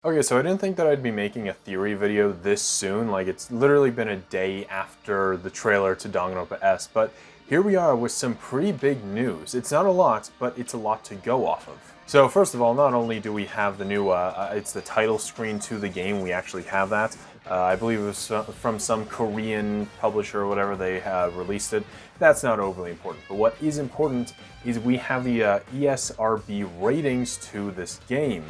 Okay, so I didn't think that I'd be making a theory video this soon. Like, it's literally been a day after the trailer to Danganronpa S, but here we are with some pretty big news. It's not a lot, but it's a lot to go off of. So first of all, not only do we have the new, it's the title screen to the game, we actually have that. I believe it was from some Korean publisher or whatever, they released it. That's not overly important, but what is important is we have the ESRB ratings to this game.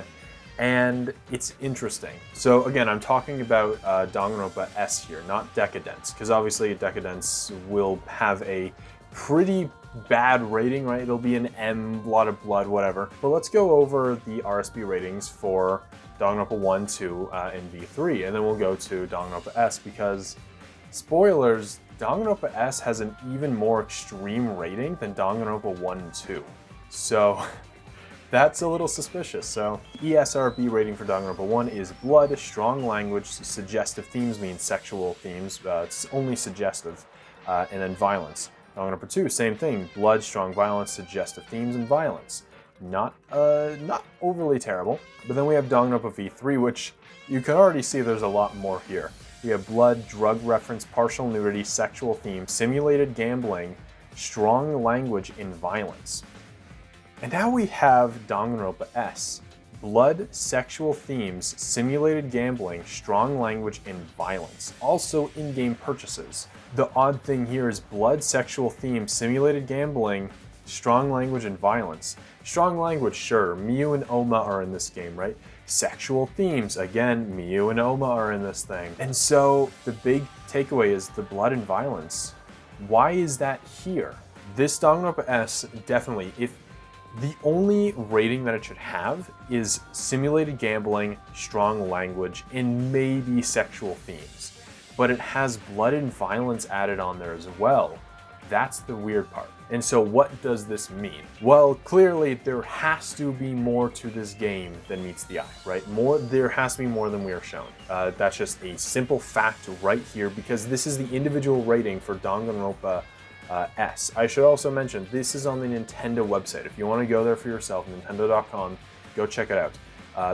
And it's interesting. So again, I'm talking about Danganronpa S here, not Decadence, because obviously Decadence will have a pretty bad rating, right? It'll be an M, lot of blood, whatever. But let's go over the RSB ratings for Danganronpa 1, 2, and V3, and then we'll go to Danganronpa S, because, spoilers, Danganronpa S has an even more extreme rating than Danganronpa 1 and 2. So that's a little suspicious. So ESRB rating for Danganronpa 1 is blood, strong language, suggestive themes means sexual themes, it's only suggestive, and then violence. Danganronpa 2, same thing, blood, strong violence, suggestive themes, and violence. Not overly terrible. But then we have Danganronpa V3, which you can already see there's a lot more here. We have blood, drug reference, partial nudity, sexual themes, simulated gambling, strong language, and violence. And now we have Danganronpa S. Blood, sexual themes, simulated gambling, strong language, and violence. Also in-game purchases. The odd thing here is blood, sexual themes, simulated gambling, strong language, and violence. Strong language, sure, Miyu and Oma are in this game, right? Sexual themes, again, Miyu and Oma are in this thing. And so the big takeaway is the blood and violence. Why is that here? This Danganronpa S, definitely, if the only rating that it should have is simulated gambling, strong language, and maybe sexual themes. But it has blood and violence added on there as well. That's the weird part. And so what does this mean? Well, clearly there has to be more to this game than meets the eye, right? There has to be more than we are shown. That's just a simple fact right here, because this is the individual rating for Danganronpa S. I should also mention, this is on the Nintendo website. If you want to go there for yourself, nintendo.com, go check it out.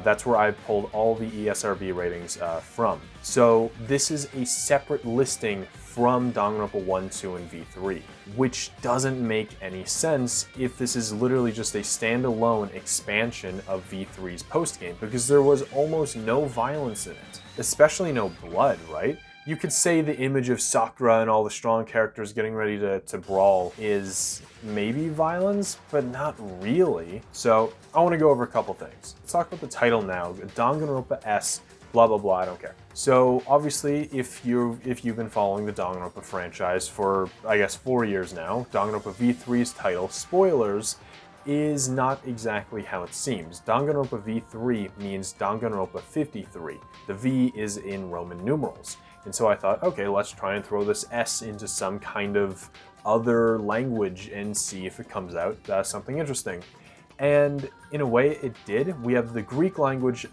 That's where I pulled all the ESRB ratings from. So this is a separate listing from Danganronpa 1, 2, and V3, which doesn't make any sense if this is literally just a standalone expansion of V3's postgame, because there was almost no violence in it, especially no blood, right? You could say the image of Sakura and all the strong characters getting ready to brawl is maybe violence, but not really. So I want to go over a couple things. Let's talk about the title now, Danganronpa S, blah, blah, blah, I don't care. So obviously, if you've been following the Danganronpa franchise for, I guess, 4 years now, Danganronpa V3's title, spoilers, is not exactly how it seems. Danganronpa V3 means Danganronpa 53. The V is in Roman numerals. And so I thought, okay, let's try and throw this S into some kind of other language and see if it comes out something interesting. And in a way it did. We have the Greek language,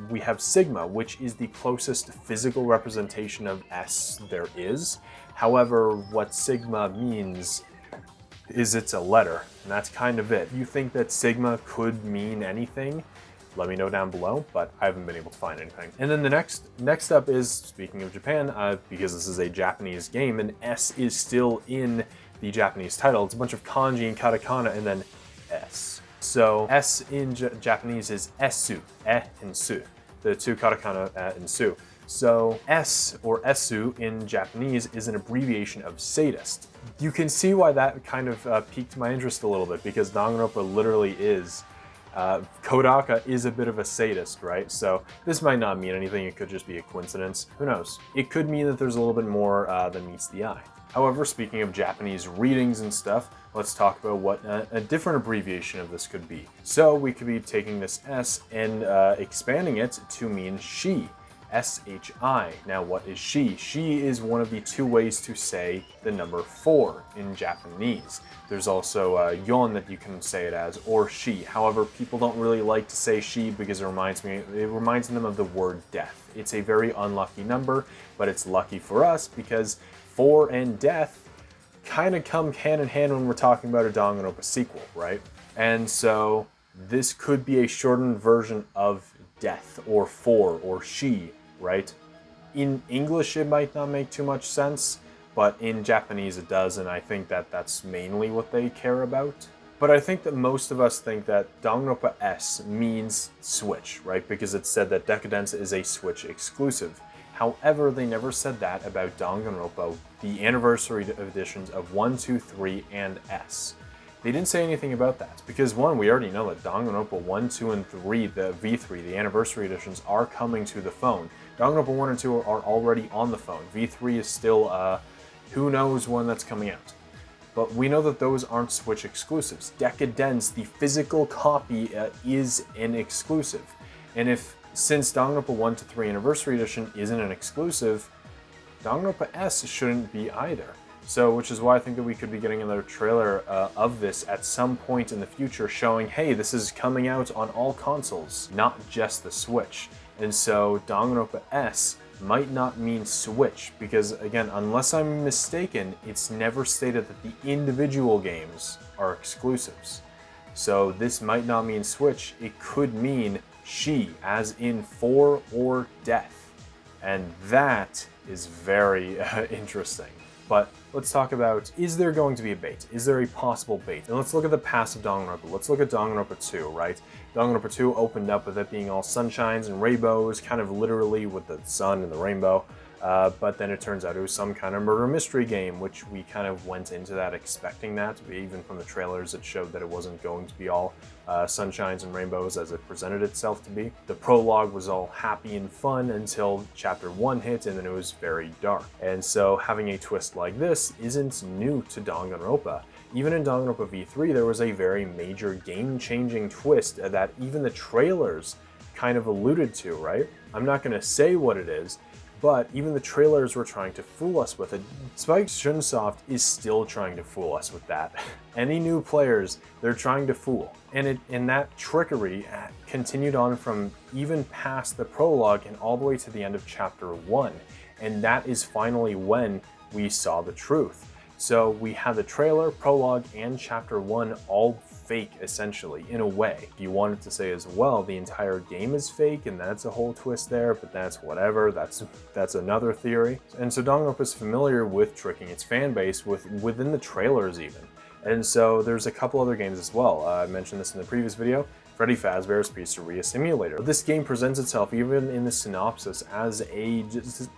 we have Sigma, which is the closest physical representation of S there is. However, what Sigma means is it's a letter, and that's kind of it. You think that Sigma could mean anything? Let me know down below, but I haven't been able to find anything. And then the next up is, speaking of Japan, because this is a Japanese game, and S is still in the Japanese title. It's a bunch of kanji and katakana, and then S. So S in Japanese is esu, and su. The two katakana, and su. So S, or esu in Japanese, is an abbreviation of sadist. You can see why that kind of piqued my interest a little bit, because Danganronpa literally is Kodaka is a bit of a sadist, right? So this might not mean anything, it could just be a coincidence. Who knows? It could mean that there's a little bit more than meets the eye. However, speaking of Japanese readings and stuff, let's talk about what a different abbreviation of this could be. So we could be taking this S and expanding it to mean she. S-H-I. Now what is she? She is one of the two ways to say the number 4 in Japanese. There's also yon that you can say it as, or she. However, people don't really like to say she because it reminds them of the word death. It's a very unlucky number, but it's lucky for us because 4 and death kind of come hand in hand when we're talking about a Danganronpa sequel, right? And so this could be a shortened version of death or for or she, right? In English, it might not make too much sense, but in Japanese it does, and I think that that's mainly what they care about. But I think that most of us think that Danganronpa S means Switch, right? Because it said that Decadence is a Switch exclusive. However, they never said that about Danganronpa, the anniversary editions of 1, 2, 3, and S. They didn't say anything about that, because one, we already know that Danganronpa 1, 2, and 3, the V3, the anniversary editions, are coming to the phone. Danganronpa 1 and 2 are already on the phone. V3 is still, who knows when that's coming out. But we know that those aren't Switch exclusives. Decadence, the physical copy, is an exclusive. And since Danganronpa 1 to 3 Anniversary Edition isn't an exclusive, Danganronpa S shouldn't be either. So, which is why I think that we could be getting another trailer of this at some point in the future showing, hey, this is coming out on all consoles, not just the Switch. And so Danganronpa S might not mean Switch, because again, unless I'm mistaken, it's never stated that the individual games are exclusives. So this might not mean Switch, it could mean she, as in for or death. And that is very interesting. But let's talk about, is there going to be a bait? Is there a possible bait? And let's look at the past of Danganronpa. Let's look at Danganronpa 2, right? Danganronpa 2 opened up with it being all sunshines and rainbows, kind of literally with the sun and the rainbow. But then it turns out it was some kind of murder mystery game, which we kind of went into that expecting that. Even from the trailers, it showed that it wasn't going to be all sunshines and rainbows as it presented itself to be. The prologue was all happy and fun until chapter 1 hit, and then it was very dark. And so having a twist like this isn't new to Danganronpa. Even in Danganronpa V3, there was a very major game-changing twist that even the trailers kind of alluded to, right? I'm not going to say what it is, but even the trailers were trying to fool us with it. Spike Chunsoft is still trying to fool us with that. Any new players, they're trying to fool. And that trickery continued on from even past the prologue and all the way to the end of chapter 1. And that is finally when we saw the truth. So we had the trailer, prologue, and chapter 1 all fake, essentially, in a way. If you wanted to say as well, the entire game is fake, and that's a whole twist there, but that's whatever, that's another theory. And so Danganronpa is familiar with tricking its fan base within the trailers even. And so there's a couple other games as well. I mentioned this in the previous video. Freddy Fazbear's Pizzeria Simulator. This game presents itself, even in the synopsis, as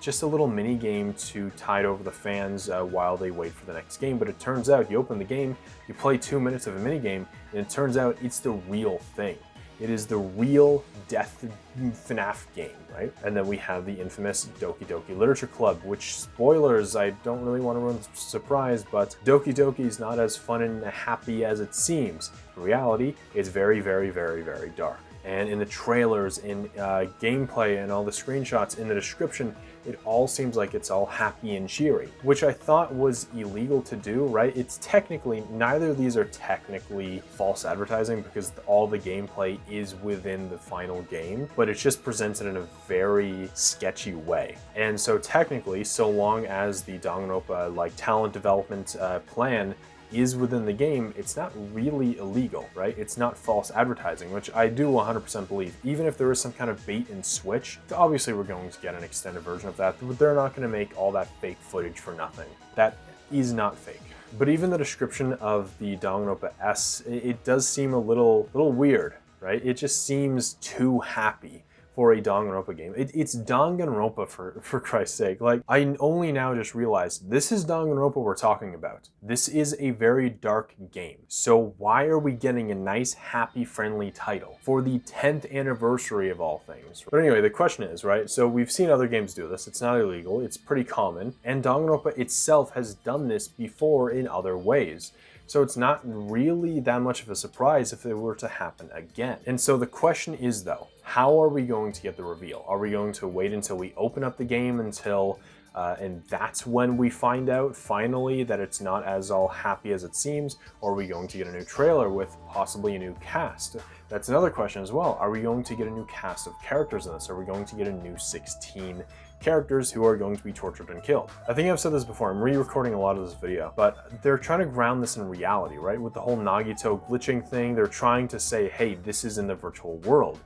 just a little mini game to tide over the fans while they wait for the next game. But it turns out, you open the game, you play 2 minutes of a mini game, and it turns out it's the real thing. It is the real Death FNAF game, right? And then we have the infamous Doki Doki Literature Club, which, spoilers, I don't really want to ruin the surprise, but Doki Doki is not as fun and happy as it seems. In reality, it's very, very, very, very dark. And in the trailers, in gameplay, and all the screenshots, in the description, it all seems like it's all happy and cheery, which I thought was illegal to do, right? It's technically, neither of these are technically false advertising because all the gameplay is within the final game, but it's just presented in a very sketchy way. And so technically, so long as the Danganronpa talent development plan is within the game, it's not really illegal, right? It's not false advertising, which I do 100% believe. Even if there is some kind of bait and switch, obviously we're going to get an extended version of that, but they're not going to make all that fake footage for nothing. That is not fake. But even the description of the Danganronpa S, it does seem a little weird, right? It just seems too happy for a Danganronpa game. It's Danganronpa, for Christ's sake. I only now just realized this is Danganronpa we're talking about. This is a very dark game. So why are we getting a nice, happy, friendly title for the 10th anniversary of all things? But anyway, the question is, right, so we've seen other games do this. It's not illegal. It's pretty common. And Danganronpa itself has done this before in other ways. So it's not really that much of a surprise if it were to happen again. And so the question is, though, how are we going to get the reveal? Are we going to wait until we open up the game and that's when we find out finally that it's not as all happy as it seems? Or are we going to get a new trailer with possibly a new cast? That's another question as well. Are we going to get a new cast of characters in this? Are we going to get a new 16 characters who are going to be tortured and killed? I think I've said this before, I'm re-recording a lot of this video, but they're trying to ground this in reality, right? With the whole Nagito glitching thing, they're trying to say, hey, this is in the virtual world.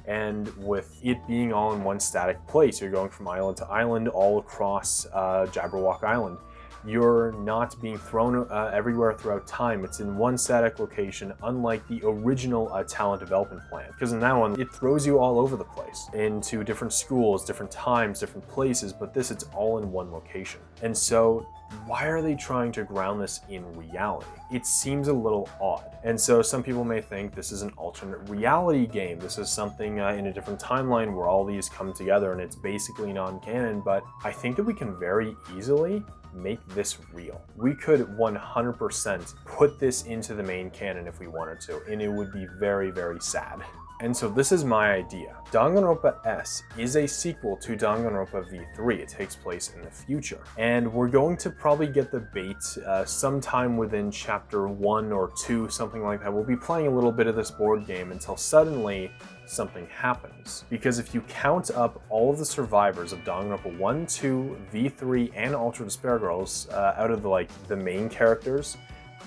And with it being all in one static place, you're going from island to island all across Jabberwock Island. You're not being thrown everywhere throughout time. It's in one static location, unlike the original talent development plan. Because in that one, it throws you all over the place into different schools, different times, different places, but this, it's all in one location. And so why are they trying to ground this in reality? It seems a little odd. And so some people may think this is an alternate reality game. This is something in a different timeline where all these come together and it's basically non-canon, but I think that we can very easily make this real. We could 100% put this into the main canon if we wanted to, and it would be very, very sad. And so this is my idea. Danganronpa S is a sequel to Danganronpa V3. It takes place in the future. And we're going to probably get the bait sometime within chapter 1 or 2, something like that. We'll be playing a little bit of this board game until suddenly something happens. Because if you count up all of the survivors of Danganronpa 1, 2, V3, and Ultra Despair Girls out of the main characters,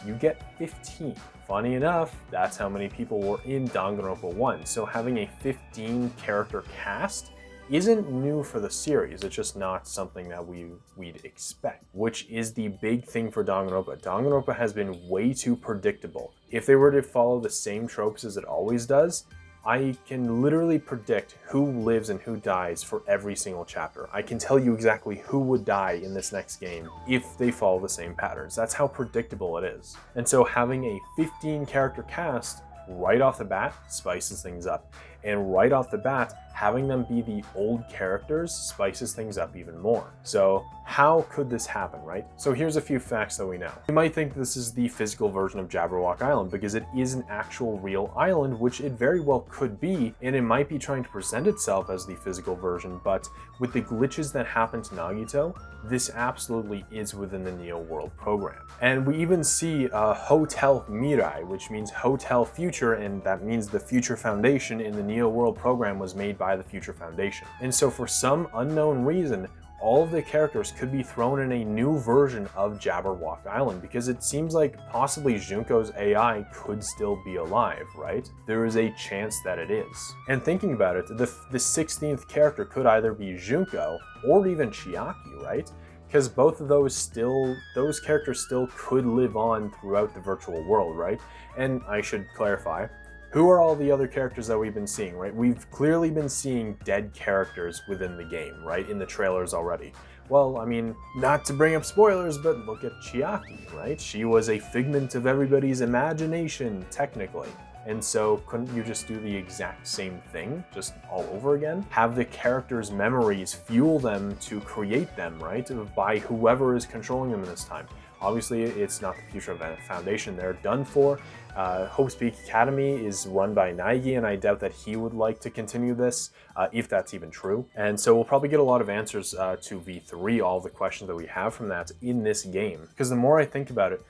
you get 15. Funny enough, that's how many people were in Danganronpa 1. So having a 15 character cast isn't new for the series. It's just not something that we'd expect, which is the big thing for Danganronpa. Danganronpa has been way too predictable. If they were to follow the same tropes as it always does, I can literally predict who lives and who dies for every single chapter. I can tell you exactly who would die in this next game if they follow the same patterns. That's how predictable it is. And so having a 15 character cast right off the bat spices things up. And right off the bat, having them be the old characters spices things up even more. So how could this happen, right? So here's a few facts that we know. You might think this is the physical version of Jabberwock Island because it is an actual real island, which it very well could be, and it might be trying to present itself as the physical version, but with the glitches that happen to Nagito, this absolutely is within the Neo World program. And we even see Hotel Mirai, which means Hotel Future, and that means the Future Foundation in the Neo World program was made by the Future Foundation. And so for some unknown reason, all of the characters could be thrown in a new version of Jabberwock Island because it seems like possibly Junko's AI could still be alive, right? There is a chance that it is. And thinking about it, the 16th character could either be Junko or even Chiaki, right? Because both of those characters still could live on throughout the virtual world, right? And I should clarify, who are all the other characters that we've been seeing, right? We've clearly been seeing dead characters within the game, right? In the trailers already. Well, I mean, not to bring up spoilers, but look at Chiaki, right? She was a figment of everybody's imagination, technically. And so couldn't you just do the exact same thing, just all over again? Have the characters' memories fuel them to create them, right? By whoever is controlling them this time. Obviously, it's not the Future Foundation. They're done for. Hope's Peak Academy is run by Naegi, and I doubt that he would like to continue this, if that's even true. And so we'll probably get a lot of answers to V3, all the questions that we have from that in this game. Because the more I think about it,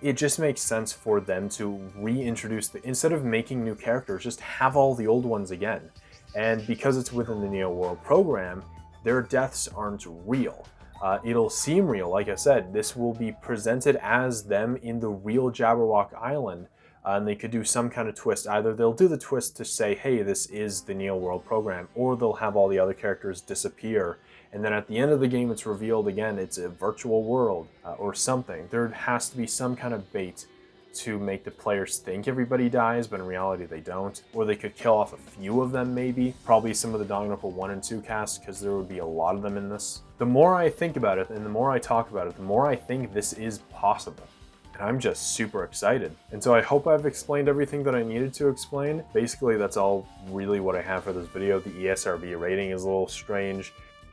it just makes sense for them to reintroduce instead of making new characters, just have all the old ones again. And because it's within the Neo World program, their deaths aren't real. It'll seem real, like I said. This will be presented as them in the real Jabberwock Island, and they could do some kind of twist. Either they'll do the twist to say, hey, this is the Neo World program, or they'll have all the other characters disappear, and then at the end of the game it's revealed again it's a virtual world, or something. There has to be some kind of bait to make the players think everybody dies, but in reality they don't. Or they could kill off a few of them maybe. Probably some of the Danganronpa 1 and 2 cast, because there would be a lot of them in this. The more I think about it, and the more I talk about it, the more I think this is possible. And I'm just super excited. And so I hope I've explained everything that I needed to explain. Basically, that's all really what I have for this video. The ESRB rating is a little strange.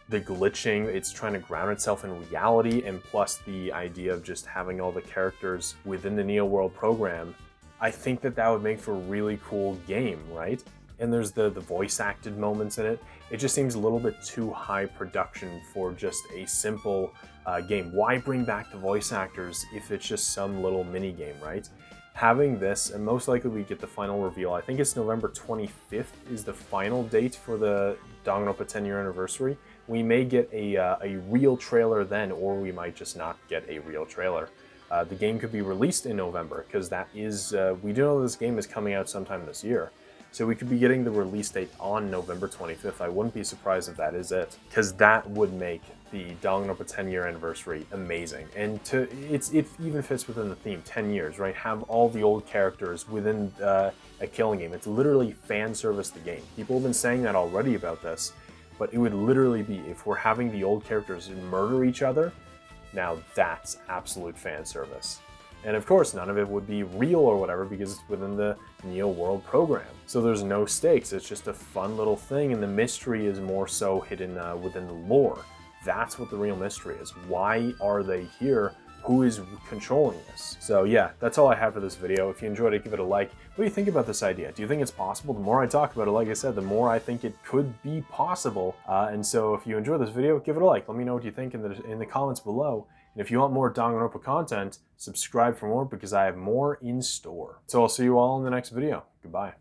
The glitching, it's trying to ground itself in reality, and plus the idea of just having all the characters within the Neo World program, I think that would make for a really cool game, right? And there's the voice acted moments in it. It just seems a little bit too high production for just a simple game. Why bring back the voice actors if it's just some little mini game, right? Having this, and most likely we get the final reveal. I think it's November 25th is the final date for the Danganronpa 10-year anniversary. We may get a real trailer then, or we might just not get a real trailer. The game could be released in November, because that is, we do know this game is coming out sometime this year. So we could be getting the release date on November 25th. I wouldn't be surprised if that is it, because that would make the Danganronpa 10-year anniversary amazing. And it even fits within the theme, 10 years, right? Have all the old characters within a killing game. It's literally fan service the game. People have been saying that already about this, but it would literally be, if we're having the old characters murder each other, now that's absolute fan service. And of course, none of it would be real or whatever because it's within the Neo World program. So there's no stakes, it's just a fun little thing, and the mystery is more so hidden within the lore. That's what the real mystery is. Why are they here? Who is controlling this? So yeah, that's all I have for this video. If you enjoyed it, give it a like. What do you think about this idea? Do you think it's possible? The more I talk about it, like I said, the more I think it could be possible. And so if you enjoyed this video, give it a like. Let me know what you think in the comments below. And if you want more Danganronpa content, subscribe for more because I have more in store. So I'll see you all in the next video. Goodbye.